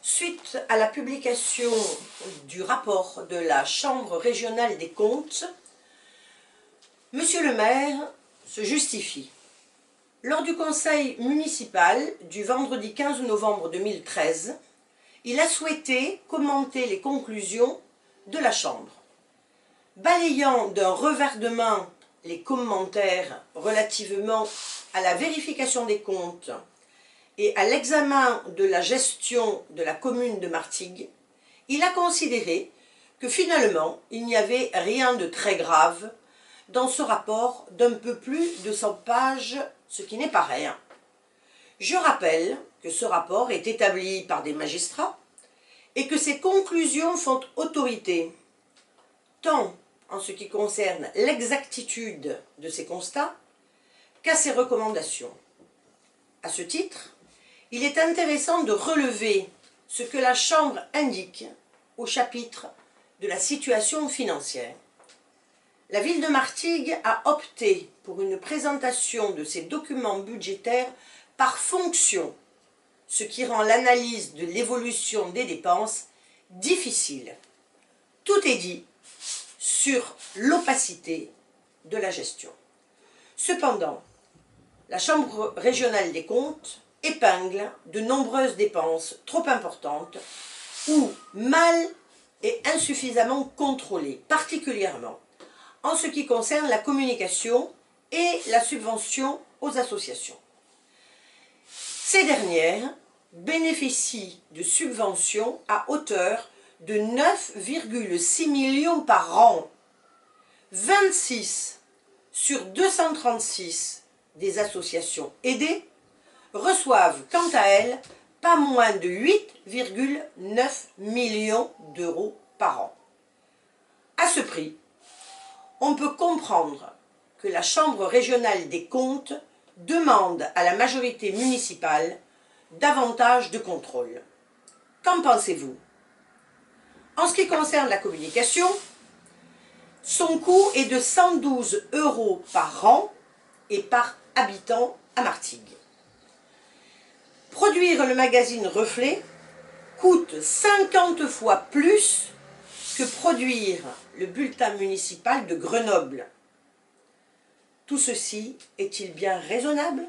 Suite à la publication du rapport de la Chambre régionale des comptes, Monsieur le maire se justifie. Lors du conseil municipal du vendredi 15 novembre 2013, il a souhaité commenter les conclusions de la Chambre. Balayant d'un revers de main les commentaires relativement à la vérification des comptes et à l'examen de la gestion de la commune de Martigues, il a considéré que finalement il n'y avait rien de très grave dans ce rapport d'un peu plus de 100 pages, ce qui n'est pas rien. Je rappelle que ce rapport est établi par des magistrats et que ses conclusions font autorité, tant en ce qui concerne l'exactitude de ses constats qu'à ses recommandations. À ce titre, il est intéressant de relever ce que la Chambre indique au chapitre de la situation financière. La ville de Martigues a opté pour une présentation de ses documents budgétaires par fonction, ce qui rend l'analyse de l'évolution des dépenses difficile. Tout est dit sur l'opacité de la gestion. Cependant, la Chambre régionale des comptes épingle de nombreuses dépenses trop importantes ou mal et insuffisamment contrôlées, particulièrement en ce qui concerne la communication et la subvention aux associations. Ces dernières bénéficient de subventions à hauteur de 9,6 millions par an. 26 sur 236 des associations aidées reçoivent quant à elles pas moins de 8,9 millions d'euros par an. À ce prix, on peut comprendre que la Chambre régionale des comptes demande à la majorité municipale davantage de contrôle. Qu'en pensez-vous? En ce qui concerne la communication, son coût est de 112 € par an et par habitant à Martigues. Produire le magazine Reflet coûte 50 fois plus que produire le bulletin municipal de Grenoble. Tout ceci est-il bien raisonnable ?